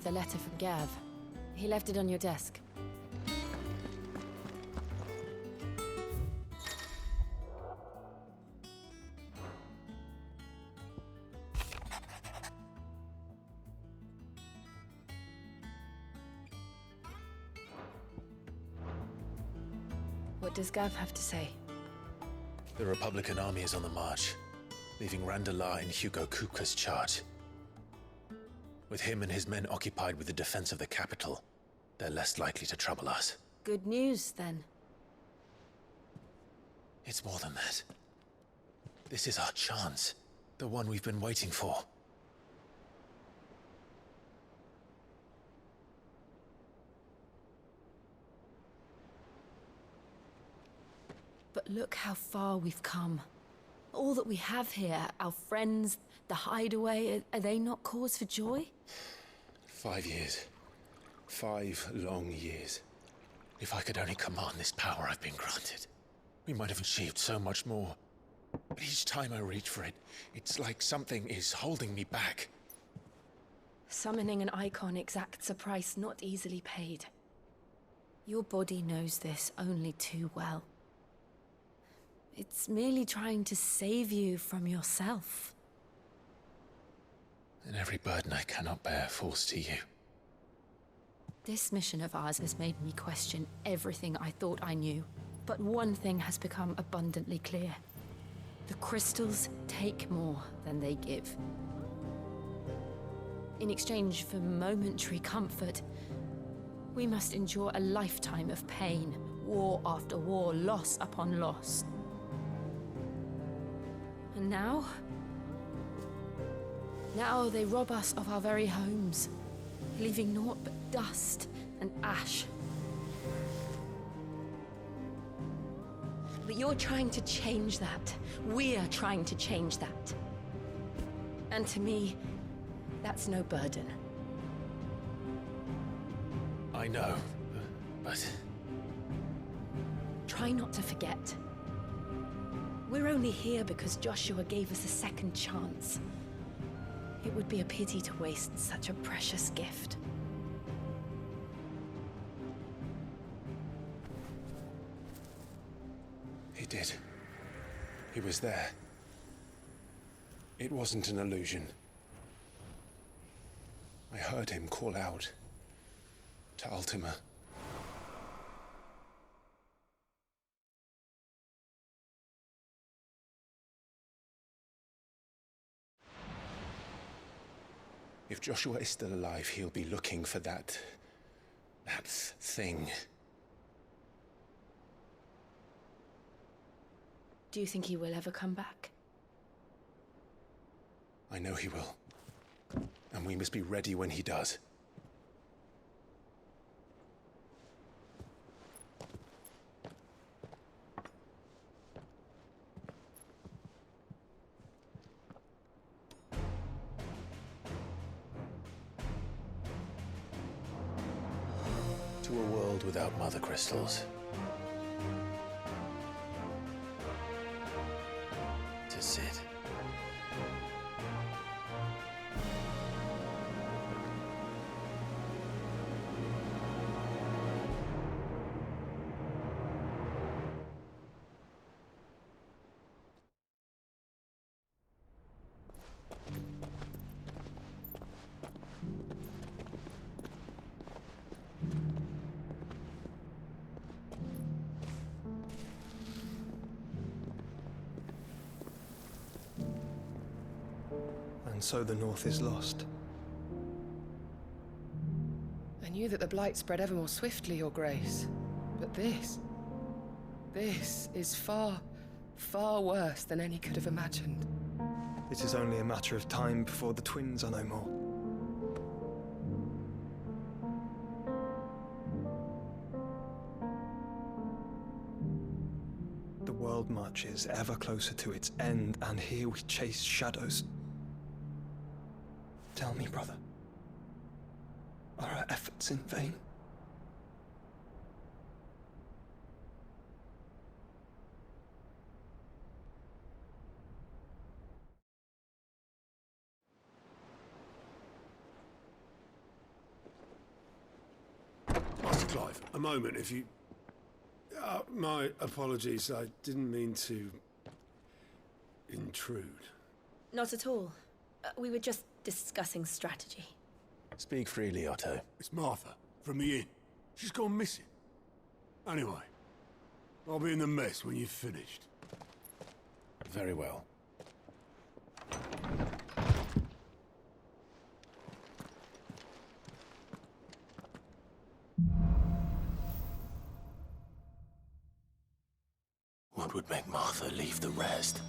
the letter from Gav. He left it on your desk. What does Gav have to say? The Republican army is on the march, leaving Randalar in Hugo Kupka's charge. With him and his men occupied with the defense of the capital, they're less likely to trouble us. Good news, then. It's more than that. This is our chance. The one we've been waiting for. But look how far we've come. All that we have here, our friends, the hideaway, are they not cause for joy? 5 years. 5 long years. If I could only command this power I've been granted, we might have achieved so much more. But each time I reach for it, it's like something is holding me back. Summoning an icon exacts a price not easily paid. Your body knows this only too well. It's merely trying to save you from yourself. And every burden I cannot bear falls to you. This mission of ours has made me question everything I thought I knew. But one thing has become abundantly clear. The crystals take more than they give. In exchange for momentary comfort, we must endure a lifetime of pain, war after war, loss upon loss. And now they rob us of our very homes, leaving naught but dust and ash. But you're trying to change that. We're trying to change that. And to me, that's no burden. I know, but... Try not to forget. We're only here because Joshua gave us a second chance. It would be a pity to waste such a precious gift. He did. He was there. It wasn't an illusion. I heard him call out to Ultima. If Joshua is still alive, he'll be looking for that thing. Do you think he will ever come back? I know he will. And we must be ready when he does. To a world without mother crystals. To Sid. And so the North is lost. I knew that the Blight spread ever more swiftly, Your Grace. But this is far, far worse than any could have imagined. It is only a matter of time before the twins are no more. The world marches ever closer to its end, and here we chase shadows. Tell me, brother, are our efforts in vain? A moment, if you... my apologies, I didn't mean to... intrude. Not at all. We were just discussing strategy. Speak freely, Otto. It's Martha, from the inn. She's gone missing. Anyway, I'll be in the mess when you've finished. Very well. What would make Martha leave the rest?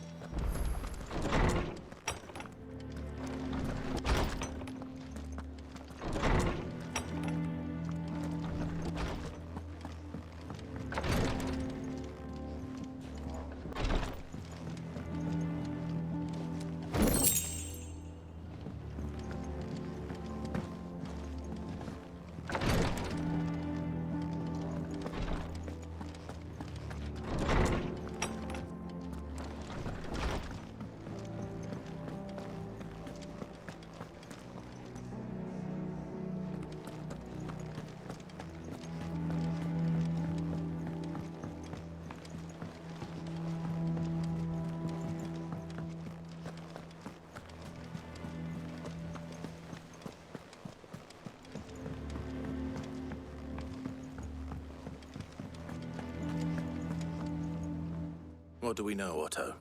What do we know, Otto?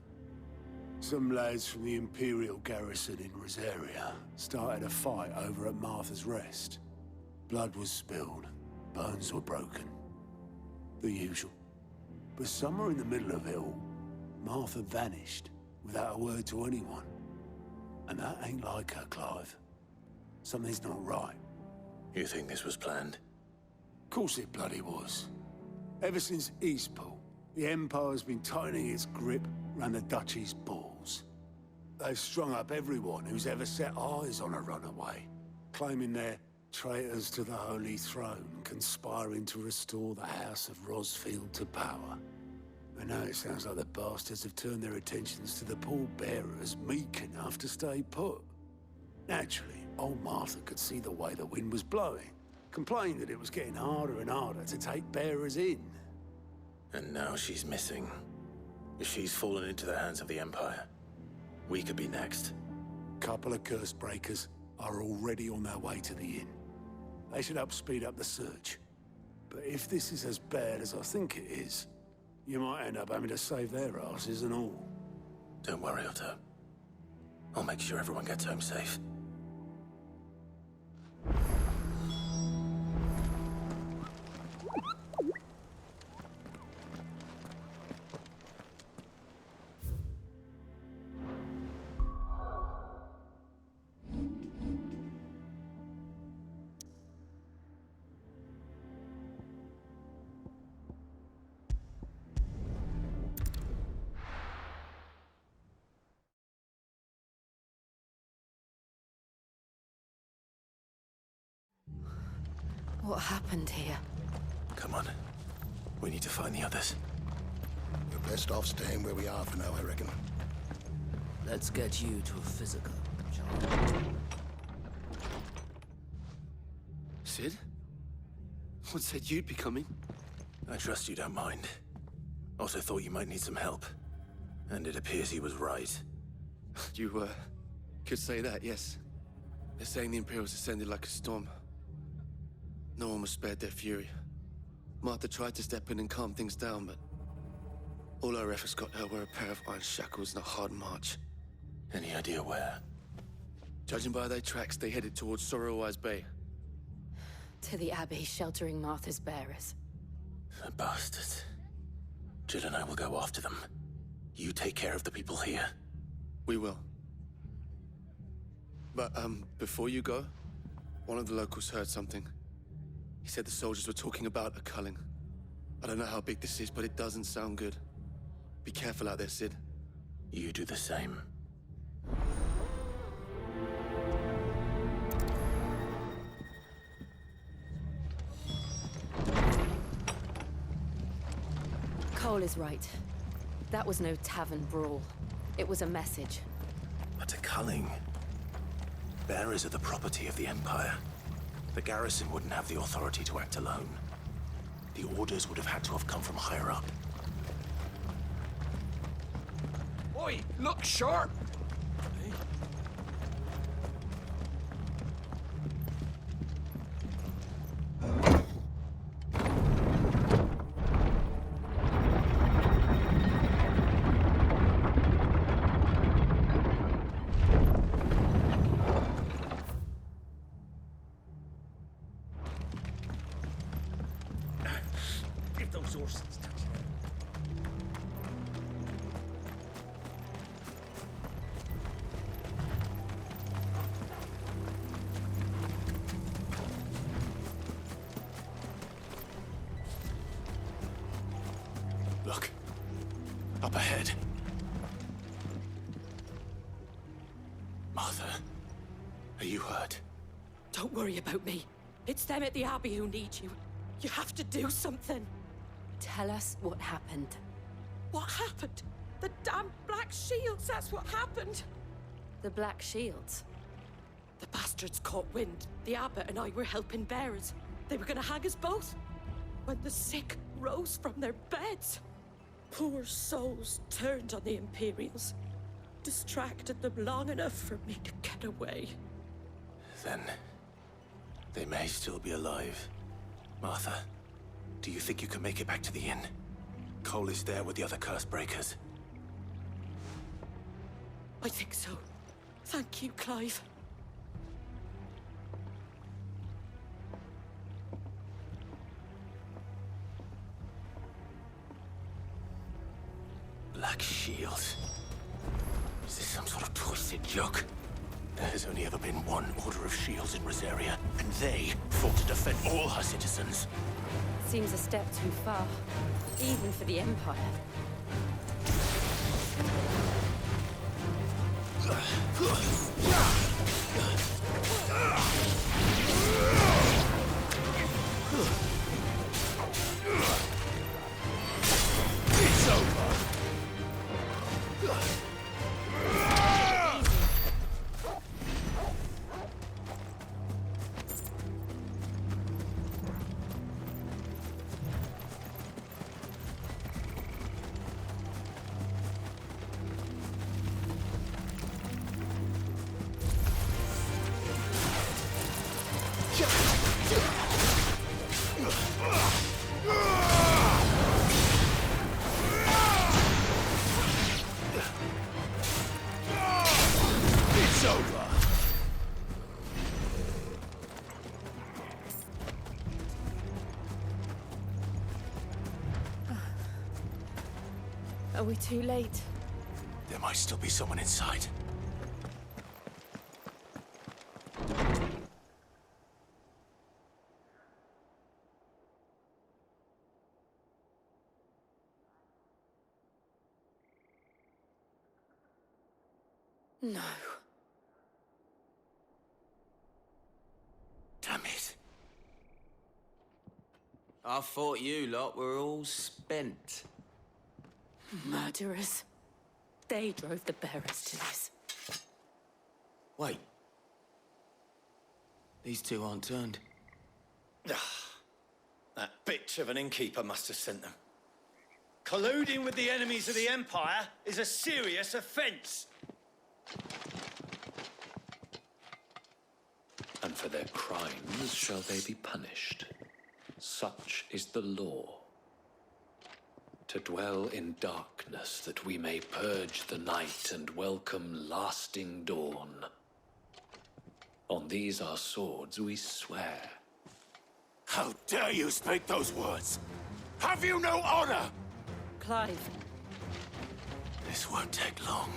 Some lads from the Imperial garrison in Rosaria started a fight over at Martha's Rest. Blood was spilled, bones were broken. The usual. But somewhere in the middle of it all, Martha vanished without a word to anyone. And that ain't like her, Clive. Something's not right. You think this was planned? Of course it bloody was. Ever since Eastpool, the Empire's been tightening its grip around the Duchy's balls. They've strung up everyone who's ever set eyes on a runaway, claiming they're traitors to the Holy Throne, conspiring to restore the House of Rosfield to power. And now it sounds like the bastards have turned their attentions to the pallbearers meek enough to stay put. Naturally, old Martha could see the way the wind was blowing, complained that it was getting harder and harder to take bearers in. And now she's missing. If she's fallen into the hands of the Empire, we could be next. Couple of curse breakers are already on their way to the inn. They should help speed up the search. But if this is as bad as I think it is, you might end up having to save their asses and all. Don't worry, Otto. I'll make sure everyone gets home safe. What happened here? Come on. We need to find the others. We're best off staying where we are for now, I reckon. Let's get you to a physical, John. Sid? What said you'd be coming? I trust you don't mind. Also thought you might need some help. And it appears he was right. You, could say that, yes. They're saying the Imperials ascended like a storm. No one was spared their fury. Martha tried to step in and calm things down, but all our efforts got her were a pair of iron shackles and a hard march. Any idea where? Judging by their tracks, they headed towards Sorrowwise Bay. To the Abbey sheltering Martha's bearers. The bastards. Jill and I will go after them. You take care of the people here. We will. But, before you go, one of the locals heard something. He said the soldiers were talking about a culling. I don't know how big this is, but it doesn't sound good. Be careful out there, Sid. You do the same. Cole is right. That was no tavern brawl. It was a message. But a culling. Bearers are the property of the Empire. The garrison wouldn't have the authority to act alone. The orders would have had to have come from higher up. Oi, look sharp! If those horses touch Look. Up ahead. Martha, are you hurt? Don't worry about me. It's them at the Abbey who need you. You have to do something. Tell us what happened. What happened? The damn Black Shields, that's what happened. The Black Shields? The bastards caught wind. The Abbot and I were helping bearers. They were gonna hang us both. When the sick rose from their beds, poor souls turned on the Imperials. Distracted them long enough for me to get away. Then they may still be alive. Martha, do you think you can make it back to the inn? Cole is there with the other curse breakers. I think so. Thank you, Clive. Black Shields. Is this some sort of twisted joke? There has only ever been one Order of Shields in Rosaria, and they fought to defend all her citizens. Seems a step too far, even for the Empire. It's over! It's over! Are we too late? There might still be someone inside. No. Damn it. I thought you lot were all spent. Murderers. They drove the bearers to this. Wait. These two aren't turned. That bitch of an innkeeper must have sent them. Colluding with the enemies of the Empire is a serious offense. And for their crimes shall they be punished. Such is the law. To dwell in darkness that we may purge the night and welcome lasting dawn. On these our swords we swear. How dare you speak those words? Have you no honor? Clive. This won't take long.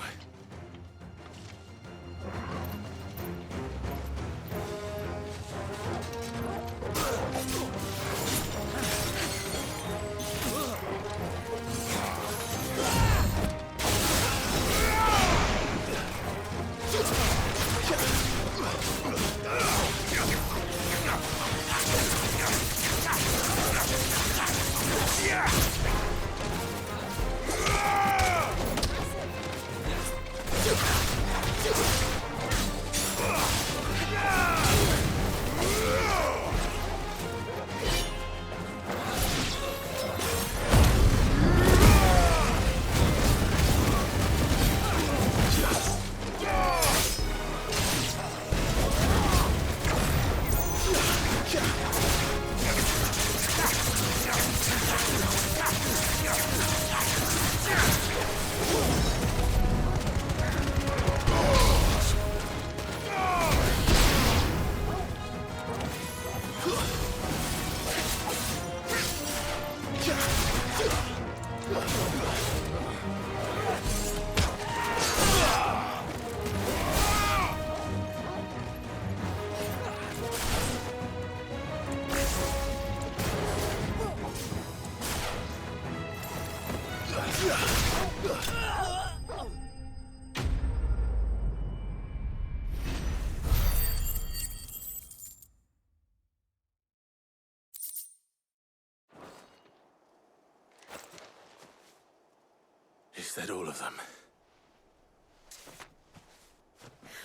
Is that all of them?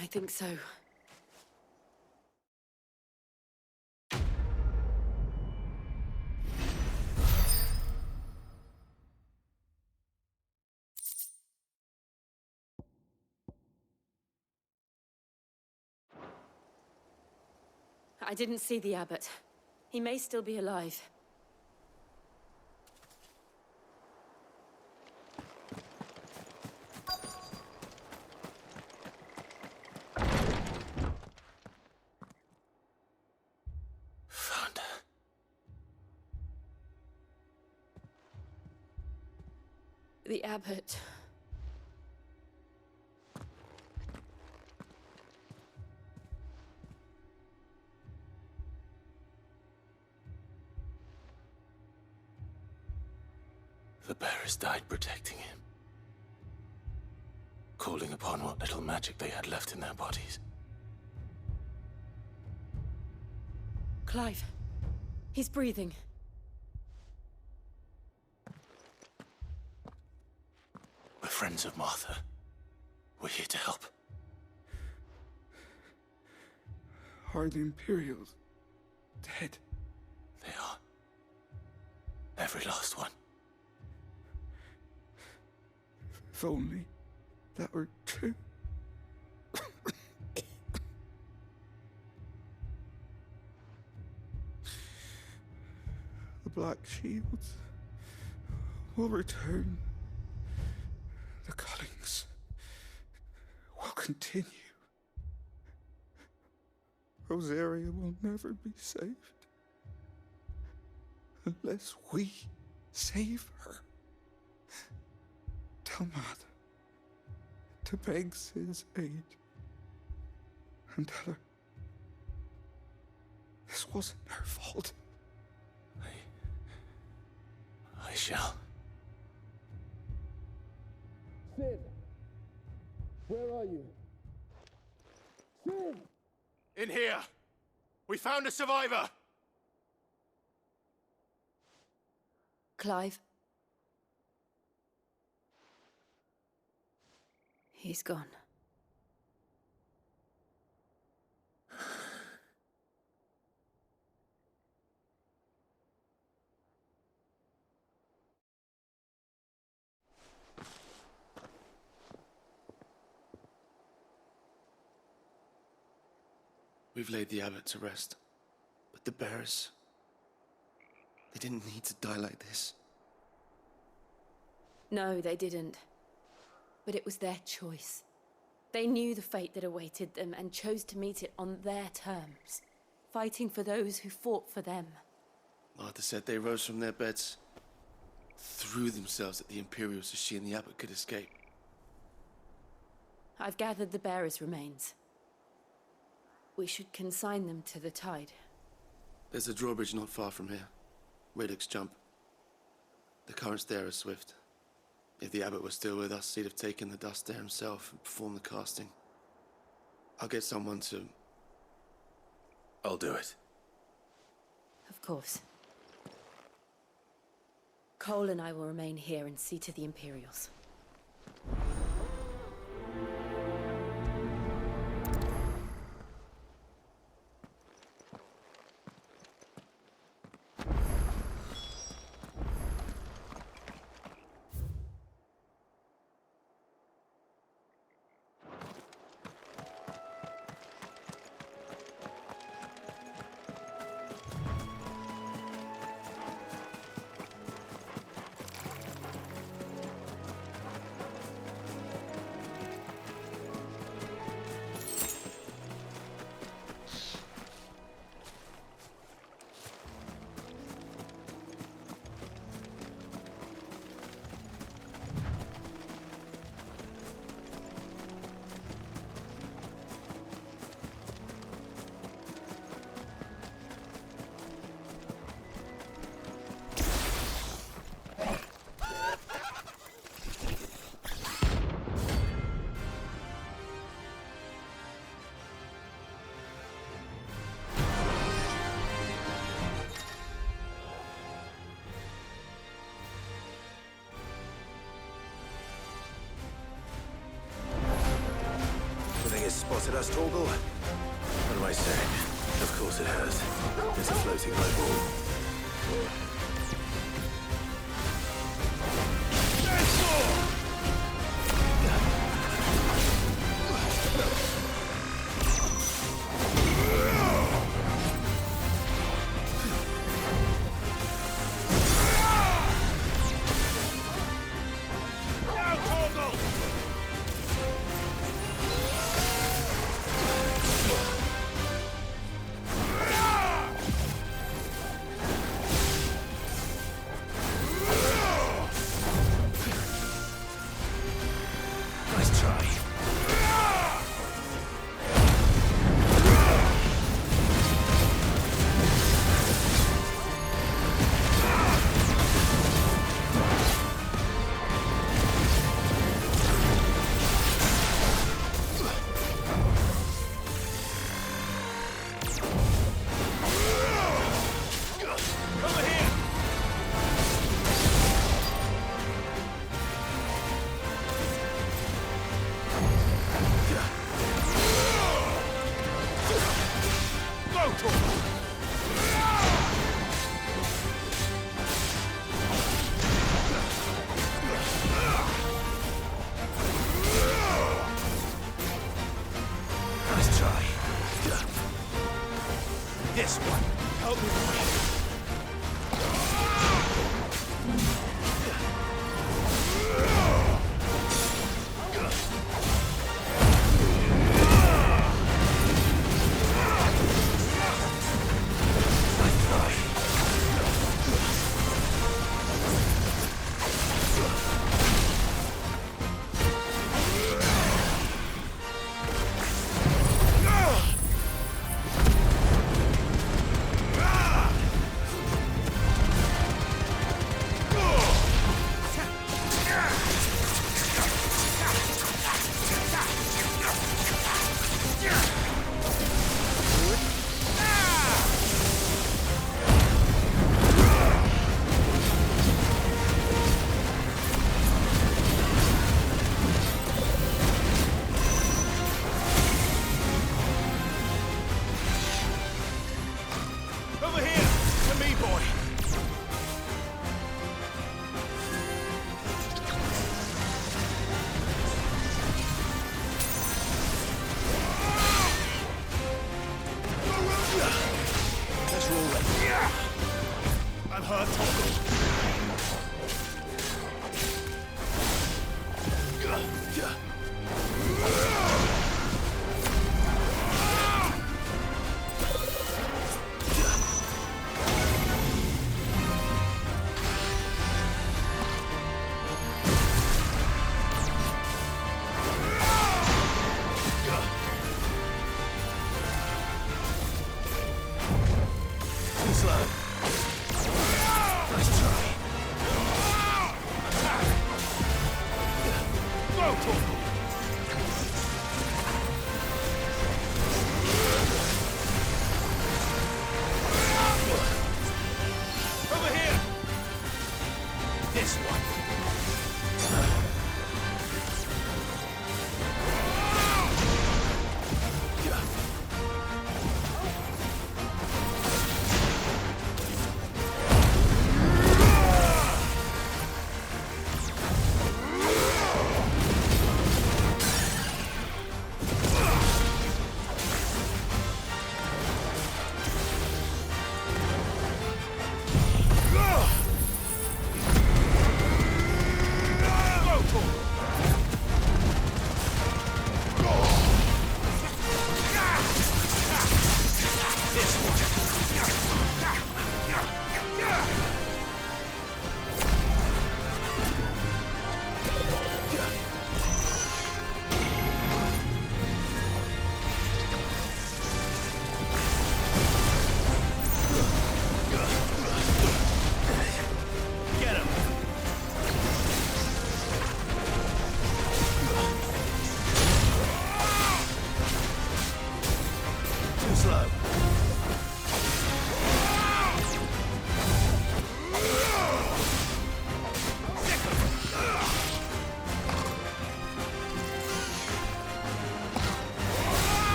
I think so. I didn't see the abbot. He may still be alive. Found her. The abbot. The bearers died protecting him. Calling upon what little magic they had left in their bodies. Clive. He's breathing. We're friends of Martha. We're here to help. Are the Imperials dead? They are. Every last one. If only that were true. The Black Shields will return. The cuttings will continue. Rosaria will never be saved unless we save her. Tell Matt to beg Sid's aid and tell her this wasn't her fault. I shall. Sid! Where are you? Sid! In here! We found a survivor! Clive. He's gone. We've laid the abbot to rest. But the bearers... they didn't need to die like this. No, they didn't. But it was their choice. They knew the fate that awaited them and chose to meet it on their terms, fighting for those who fought for them. Martha said they rose from their beds, threw themselves at the Imperials so she and the abbot could escape. I've gathered the bearers' remains. We should consign them to the tide. There's a drawbridge not far from here. Radix Jump. The currents there are swift. If the abbot was still with us, he'd have taken the dust there himself and performed the casting. I'll get someone to... I'll do it. Of course. Cole and I will remain here and see to the Imperials. blasted us, Torgal? What am I saying? Of course it has. It's a floating eyeball. This one. Help me.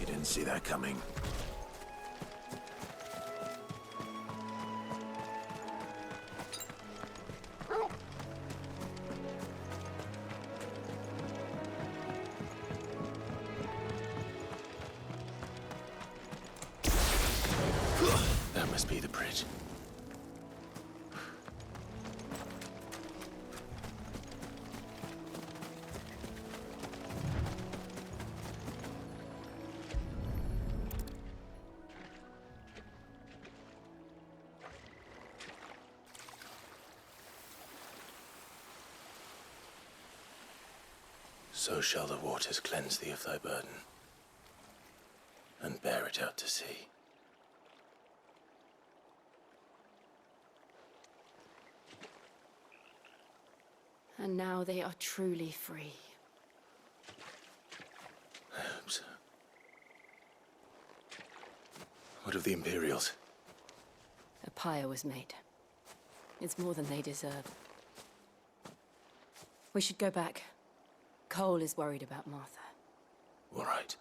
You didn't see that coming. That must be the bridge. So shall the waters cleanse thee of thy burden, and bear it out to sea. And now they are truly free. I hope so. What of the Imperials? A pyre was made. It's more than they deserve. We should go back. Cole is worried about Martha. All right.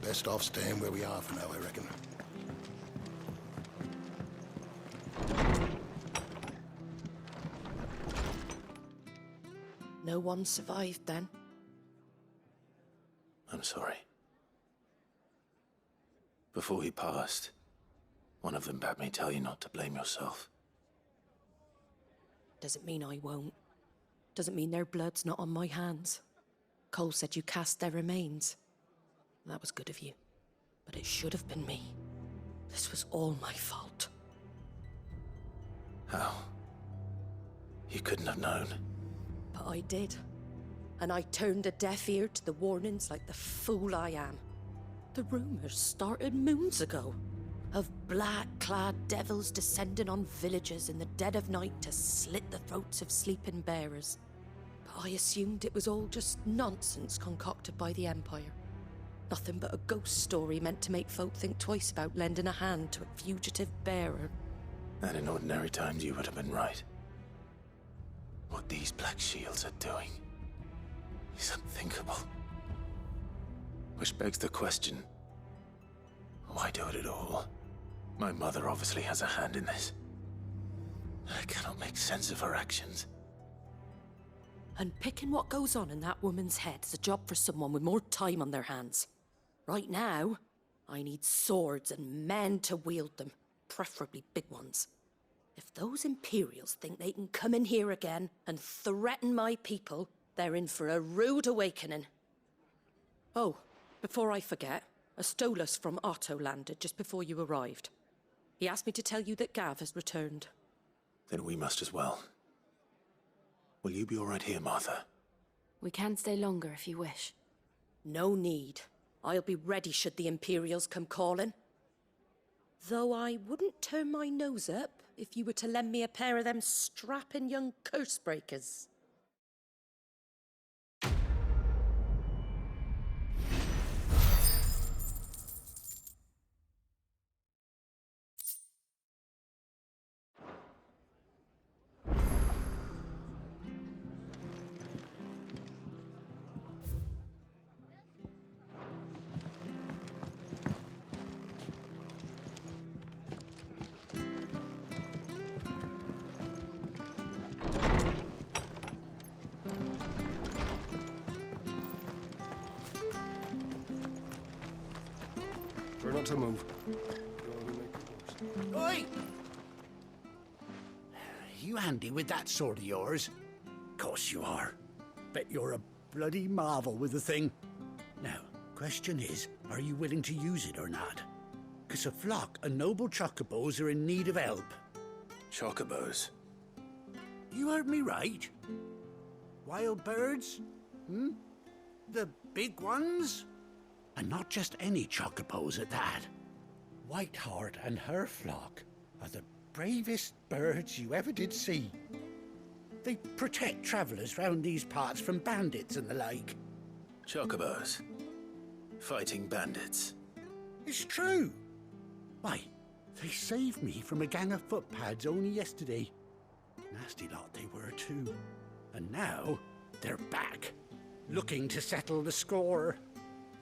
Best off staying where we are for now, I reckon. No one survived then? I'm sorry. Before he passed, one of them bade me tell you not to blame yourself. Doesn't mean I won't. Doesn't mean their blood's not on my hands. Cole said you cast their remains. That was good of you. But it should have been me. This was all my fault. How? You couldn't have known. But I did. And I turned a deaf ear to the warnings like the fool I am. The rumors started moons ago. Of black-clad devils descending on villages in the dead of night to slit the throats of sleeping bearers. But I assumed it was all just nonsense concocted by the Empire. Nothing but a ghost story meant to make folk think twice about lending a hand to a fugitive bearer. And in ordinary times you would have been right. What these Black Shields are doing is unthinkable. Which begs the question, why do it at all? My mother obviously has a hand in this. I cannot make sense of her actions. And picking what goes on in that woman's head is a job for someone with more time on their hands. Right now, I need swords and men to wield them, preferably big ones. If those Imperials think they can come in here again and threaten my people, they're in for a rude awakening. Oh, before I forget, a Stolas from Otto landed just before you arrived. He asked me to tell you that Gav has returned. Then we must as well. Will you be all right here, Martha? We can stay longer if you wish. No need. I'll be ready should the Imperials come calling. Though I wouldn't turn my nose up if you were to lend me a pair of them strapping young curse-breakers. Try not to move. Oi! You handy with that sword of yours? Course you are. Bet you're a bloody marvel with the thing. Now, question is, are you willing to use it or not? 'Cause a flock of noble chocobos are in need of help. Chocobos? You heard me right. Wild birds? The big ones? And not just any chocobos at that. Whiteheart and her flock are the bravest birds you ever did see. They protect travellers round these parts from bandits and the like. Chocobos? Fighting bandits? It's true. Why, they saved me from a gang of footpads only yesterday. Nasty lot they were too. And now they're back, looking to settle the score.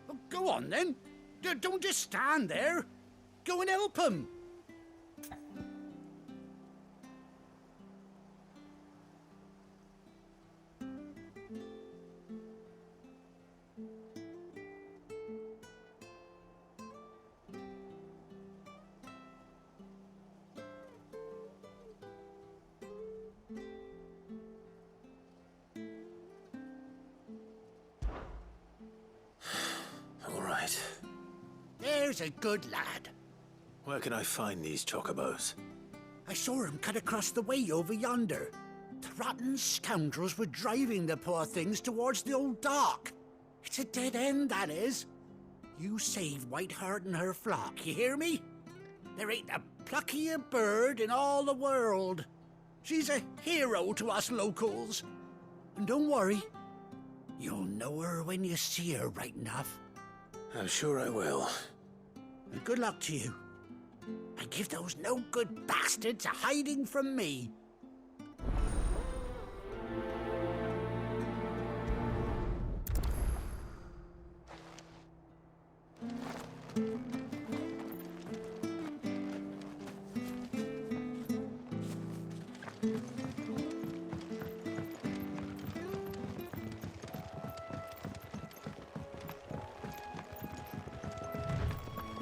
Oh, go on then. Don't just stand there. Go and help them. All right. There's a good lad. Where can I find these chocobos? I saw him cut across the way over yonder. The rotten scoundrels were driving the poor things towards the old dock. It's a dead end, that is. You save Whiteheart and her flock, you hear me? There ain't a pluckier bird in all the world. She's a hero to us locals. And don't worry, you'll know her when you see her right enough. I'm sure I will. And good luck to you. And give those no-good bastards a hiding from me.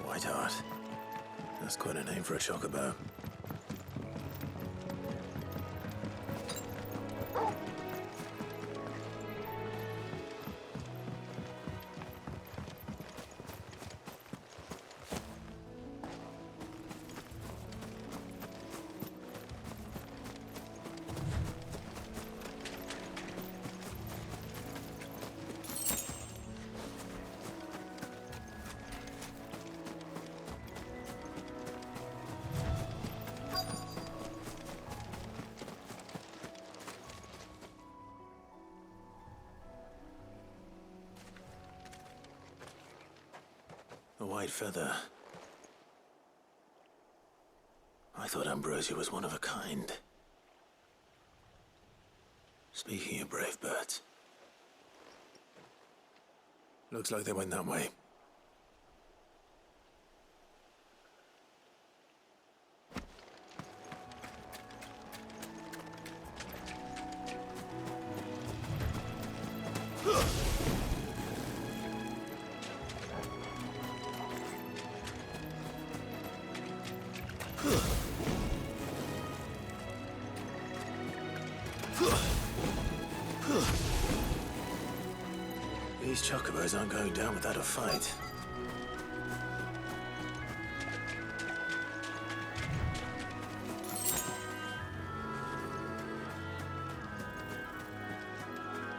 Whiteheart. That's quite a name for a chocobo. A white feather. I thought Ambrosia was one of a kind. Speaking of brave birds. Looks like they went that way. These chocobos aren't going down without a fight.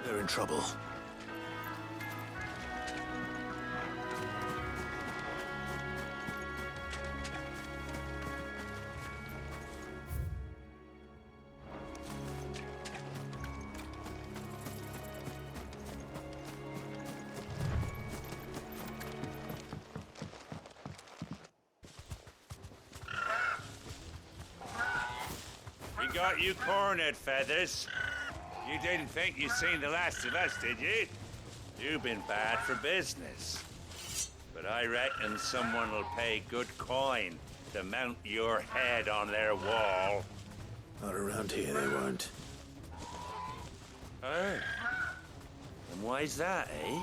They're in trouble. We got you cornered, Feathers. You didn't think you'd seen the last of us, did you? You've been bad for business. But I reckon someone will pay good coin to mount your head on their wall. Not around here, they won't. Oh. And why's that, eh?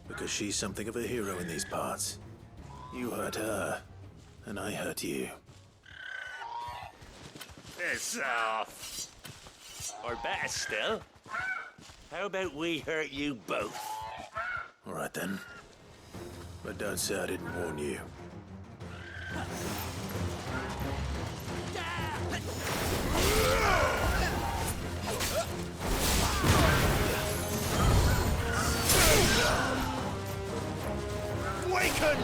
Because she's something of a hero in these parts. You hurt her, and I hurt you. Piss off. Or better still, how about we hurt you both? All right then. But don't say I didn't warn you. Waken,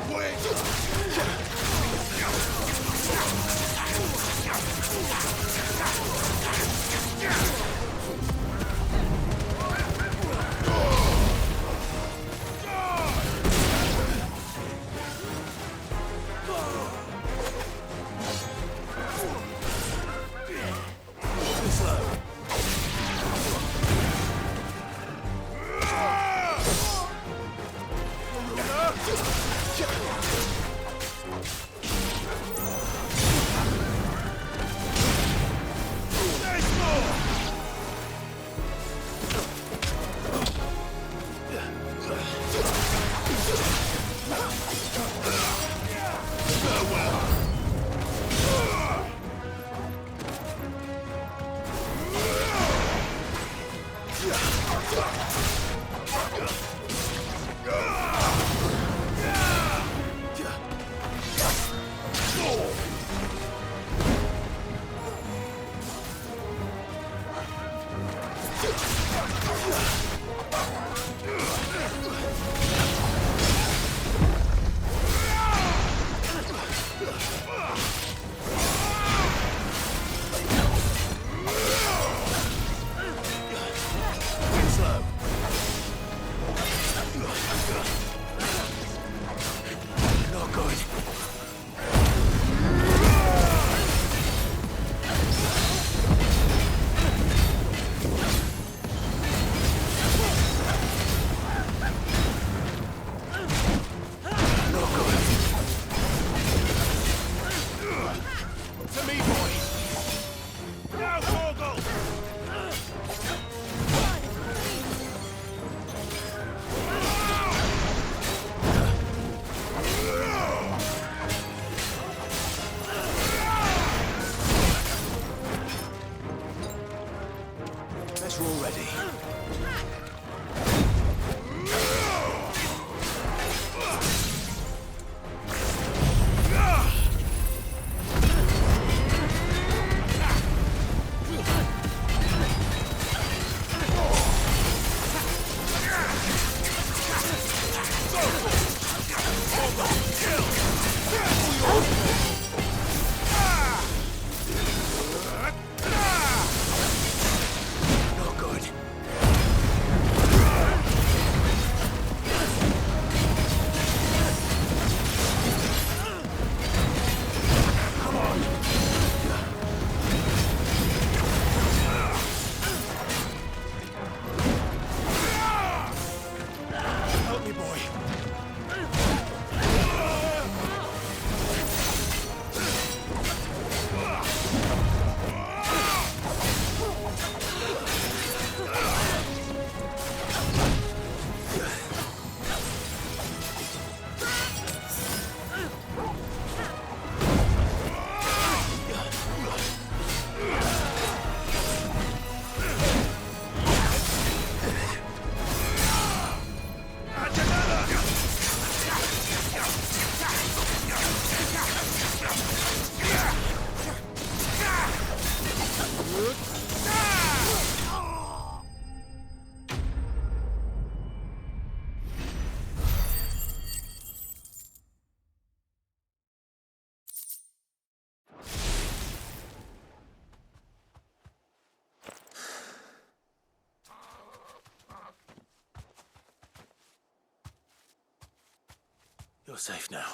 You're safe now.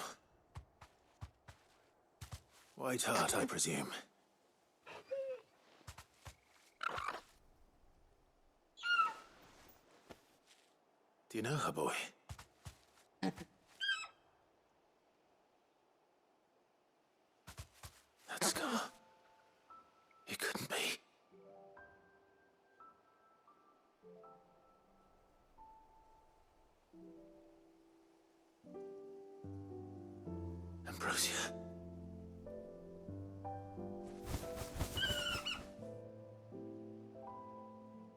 White heart, I presume. Do you know her, boy? That scar. It couldn't be. Ambrosia.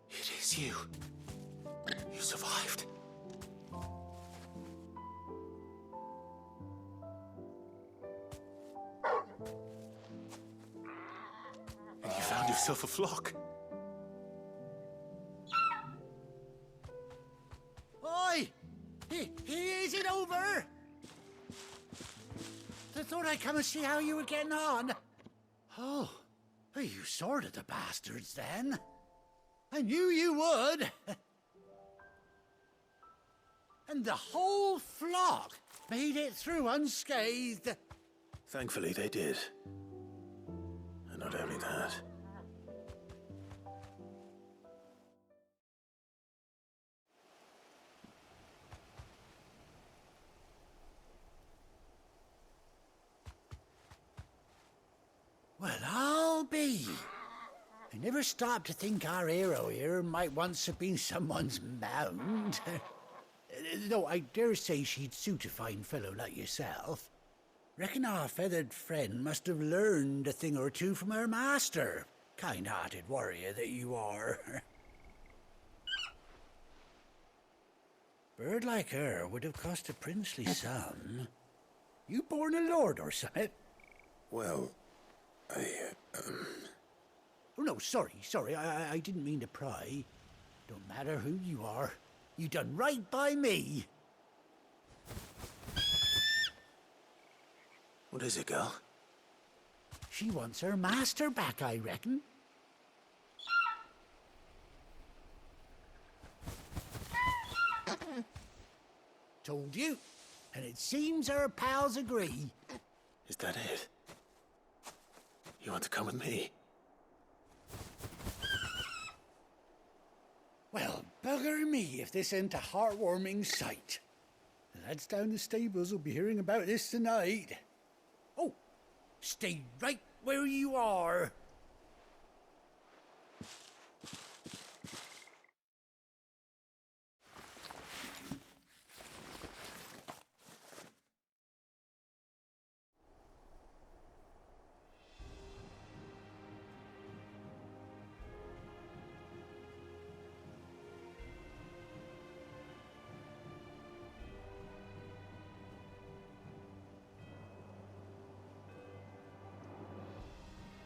It is you. You survived. And you found yourself a flock. Oi! Is it over? I thought I'd come and see how you were getting on. Oh, you sorted the bastards then. I knew you would. And the whole flock made it through unscathed. Thankfully, they did. And not only that. Well, I'll be. I never stopped to think our hero here might once have been someone's mound. Though I dare say she'd suit a fine fellow like yourself. Reckon our feathered friend must have learned a thing or two from her master. Kind-hearted warrior that you are. Bird like her would have cost a princely sum. You born a lord or something? Well, Oh, no, sorry. I didn't mean to pry. Don't matter who you are. You done right by me. What is it, girl? She wants her master back, I reckon. Told you. And it seems her pals agree. Is that it? You want to come with me? Well, bugger me if this ain't a heartwarming sight. The lads down the stables will be hearing about this tonight. Oh, stay right where you are.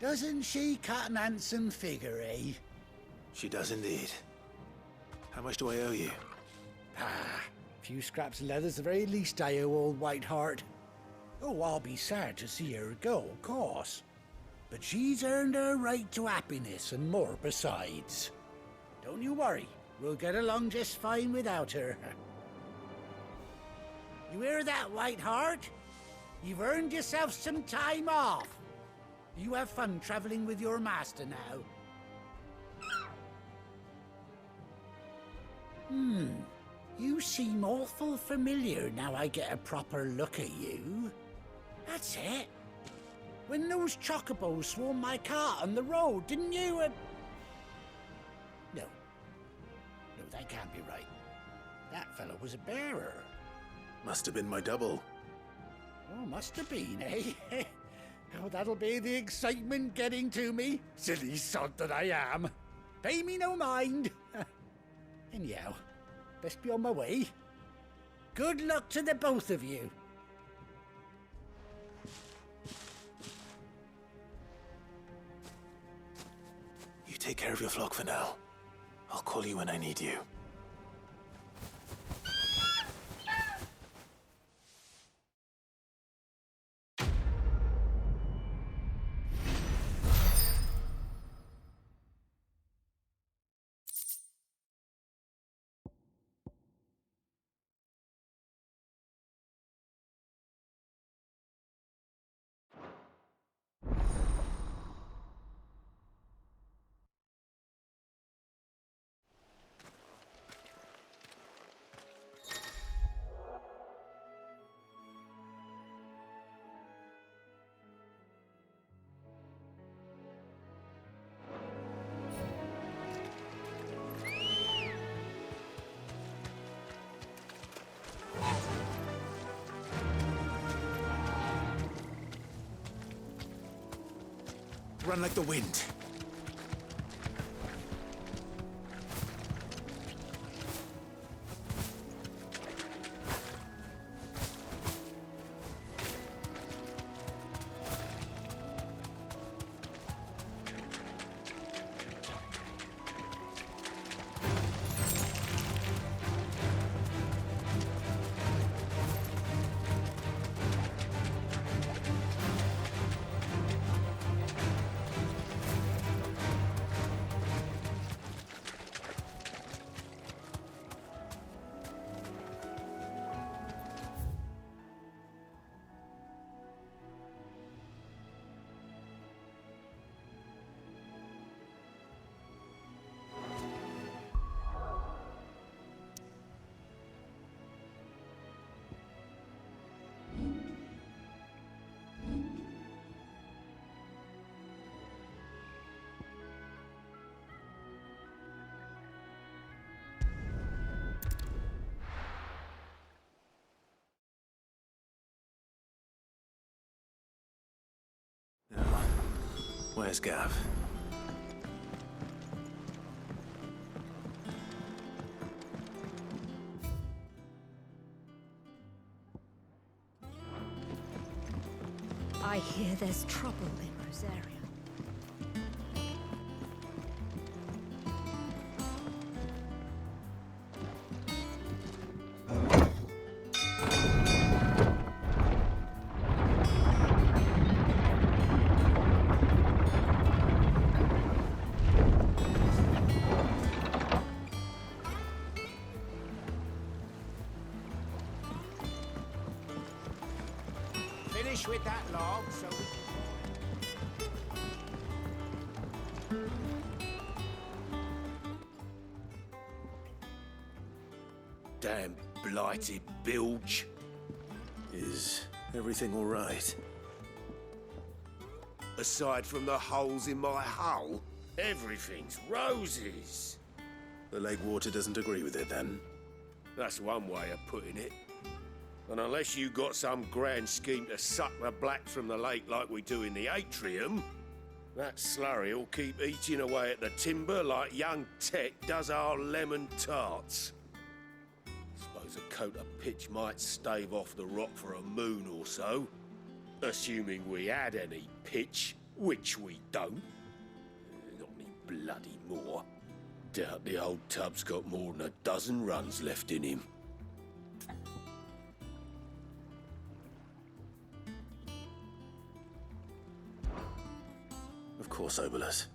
Doesn't she cut an handsome figure, eh? She does indeed. How much do I owe you? Ah, a few scraps of leather's the very least I owe old Whiteheart. Oh, I'll be sad to see her go, of course. But she's earned her right to happiness and more besides. Don't you worry, we'll get along just fine without her. You hear that, Whiteheart? You've earned yourself some time off. You have fun traveling with your master now. You seem awful familiar now I get a proper look at you. That's it. When those chocobos swarmed my cart on the road, didn't you? No, that can't be right. That fellow was a bearer. Must have been my double. Oh, must have been, eh? Oh, that'll be the excitement getting to me. Silly sod that I am. Pay me no mind. Anyhow, best be on my way. Good luck to the both of you. You take care of your flock for now. I'll call you when I need you. Run like the wind. Where's Gav? I hear there's trouble in Rosaria. Finish with that log so we Damn blighted bilge. Is everything all right? Aside from the holes in my hull, everything's roses. The lake water doesn't agree with it, then? That's one way of putting it. And unless you got some grand scheme to suck the black from the lake like we do in the atrium, that slurry'll keep eating away at the timber like young Tech does our lemon tarts. Suppose a coat of pitch might stave off the rock for a moon or so, assuming we had any pitch, which we don't. Not any bloody more. Doubt the old tub's got more than a dozen runs left in him. Of course, Obolus.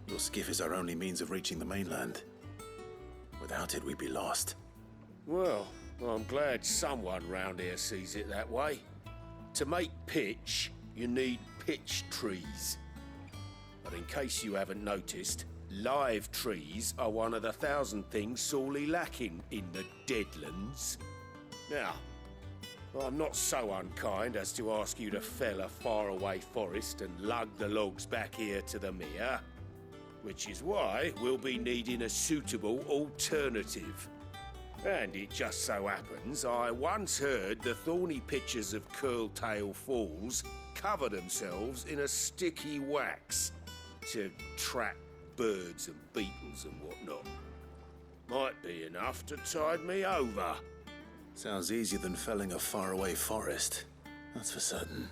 Your skiff is our only means of reaching the mainland. Without it, we'd be lost. Well, I'm glad someone round here sees it that way. To make pitch, you need pitch trees. But in case you haven't noticed, live trees are one of the 1,000 things sorely lacking in the Deadlands. Now, I'm not so unkind as to ask you to fell a faraway forest and lug the logs back here to the mere, which is why we'll be needing a suitable alternative. And it just so happens I once heard the thorny pitchers of Curltail Falls cover themselves in a sticky wax to trap birds and beetles and whatnot. Might be enough to tide me over. Sounds easier than felling a faraway forest. That's for certain.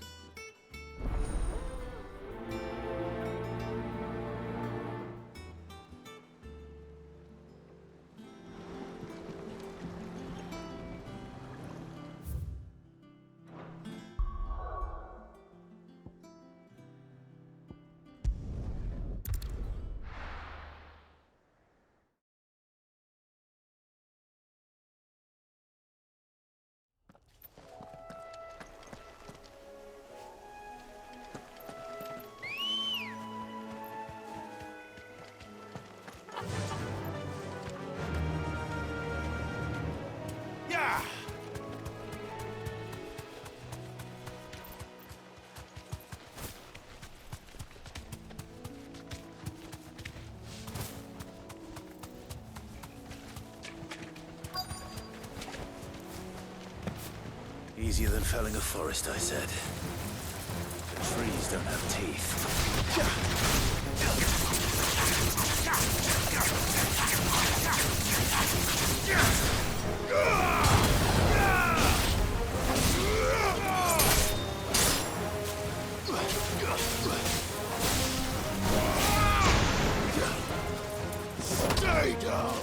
Easier than felling a forest, I said. The trees don't have teeth. Stay down!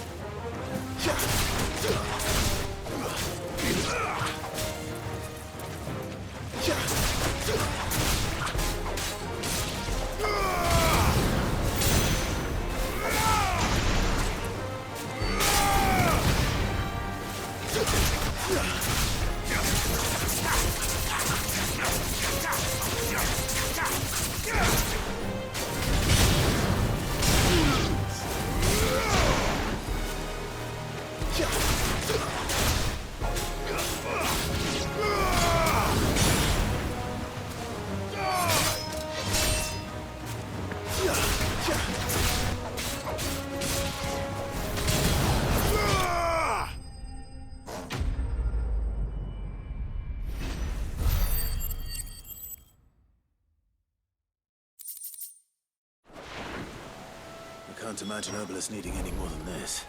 I can't imagine Obelisk needing any more than this.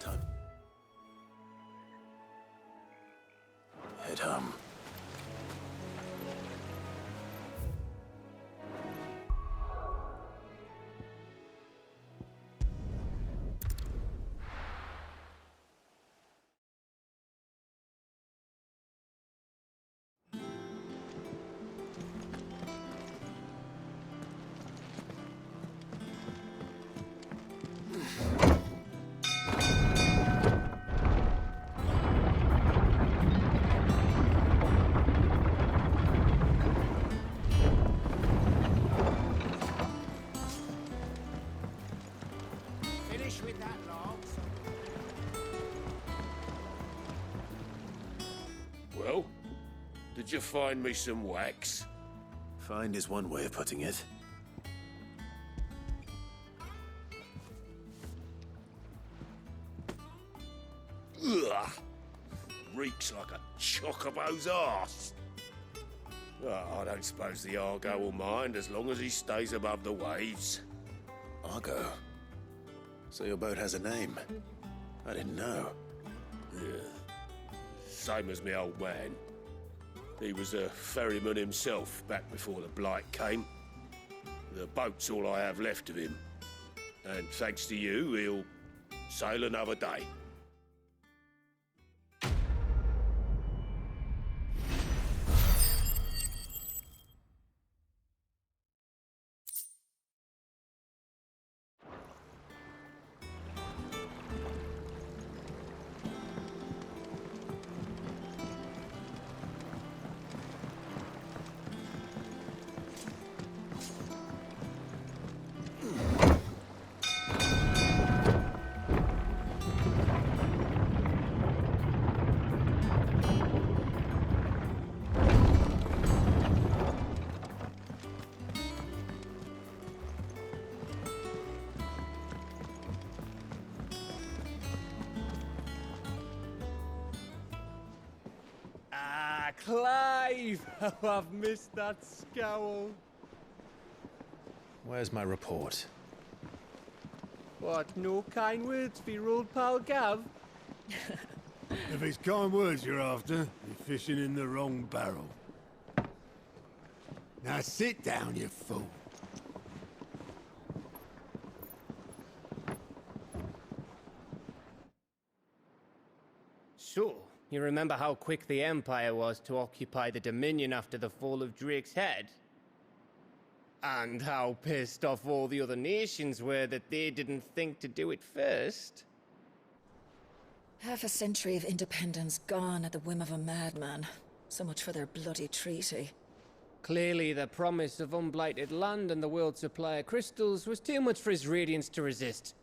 Time. Head home. With that, logs. Well, did you find me some wax? Find is one way of putting it. Ugh! Reeks like a chocobo's arse. Oh, I don't suppose the Argo will mind as long as he stays above the waves. Argo? So your boat has a name? I didn't know. Yeah. Same as my old man. He was a ferryman himself back before the Blight came. The boat's all I have left of him. And thanks to you, he'll sail another day. Clive! Oh, I've missed that scowl. Where's my report? What, no kind words for your old pal Gav? If it's kind words you're after, you're fishing in the wrong barrel. Now sit down, you fool. So, you remember how quick the Empire was to occupy the Dominion after the fall of Drake's head? And how pissed off all the other nations were that they didn't think to do it first? Half a century of independence gone at the whim of a madman. So much for their bloody treaty. Clearly, the promise of unblighted land and the world's supply of crystals was too much for his radiance to resist.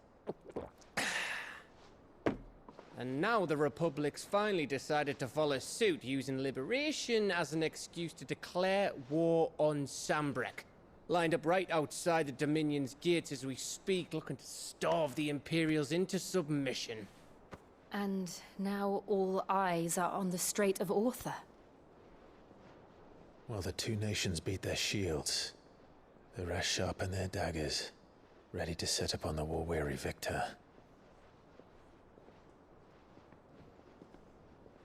And now the Republic's finally decided to follow suit, using liberation as an excuse to declare war on Sambrek. Lined up right outside the Dominion's gates as we speak, looking to starve the Imperials into submission. And now all eyes are on the Strait of Author. While the two nations beat their shields, the rest sharpen their daggers, ready to set upon the war-weary victor.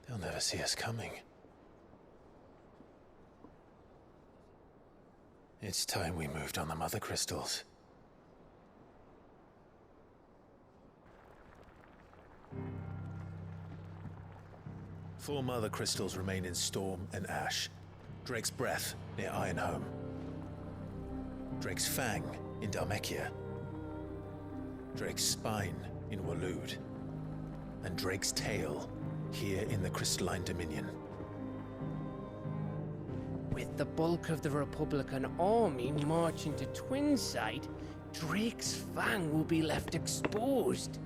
They'll never see us coming. It's time we moved on the Mother Crystals. Four Mother Crystals remain in Storm and Ash. Drake's Breath near Ironhome. Drake's Fang in Dhalmekia. Drake's Spine in Waloed. And Drake's Tail here in the Crystalline Dominion. With the bulk of the Republican army marching to Twinside, Drake's Fang will be left exposed.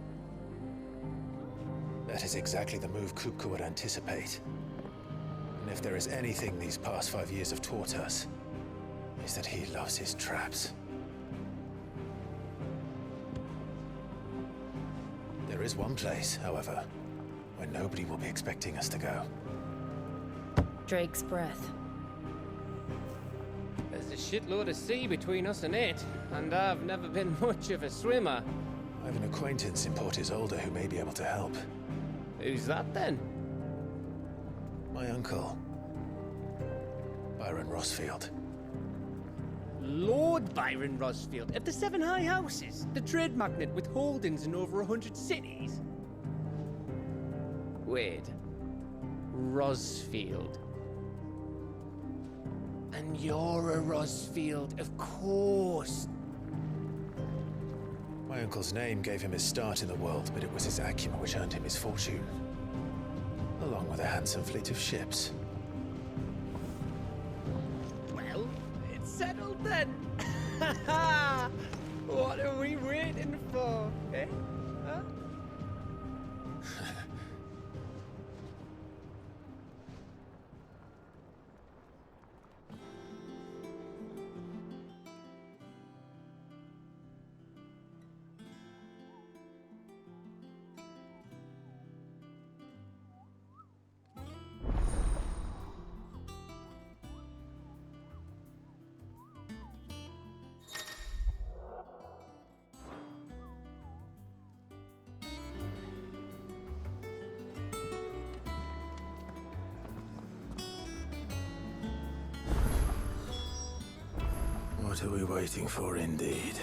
That is exactly the move Kupka would anticipate. And if there is anything these past 5 years have taught us, is that he loves his traps. There is one place, however, where nobody will be expecting us to go. Drake's Breath. There's a shitload of sea between us and it, and I've never been much of a swimmer. I have an acquaintance in Port Isolde who may be able to help. Who's that then? My uncle, Byron Rosfield. Lord Byron Rosfield of the Seven High Houses, the trade magnate with holdings in over 100 cities. Wait, Rosfield. And you're a Rosfield, of course. My uncle's name gave him his start in the world, but it was his acumen which earned him his fortune. Along with a handsome fleet of ships. Well, it's settled then. What are we waiting for, eh? Huh? What are we waiting for, indeed?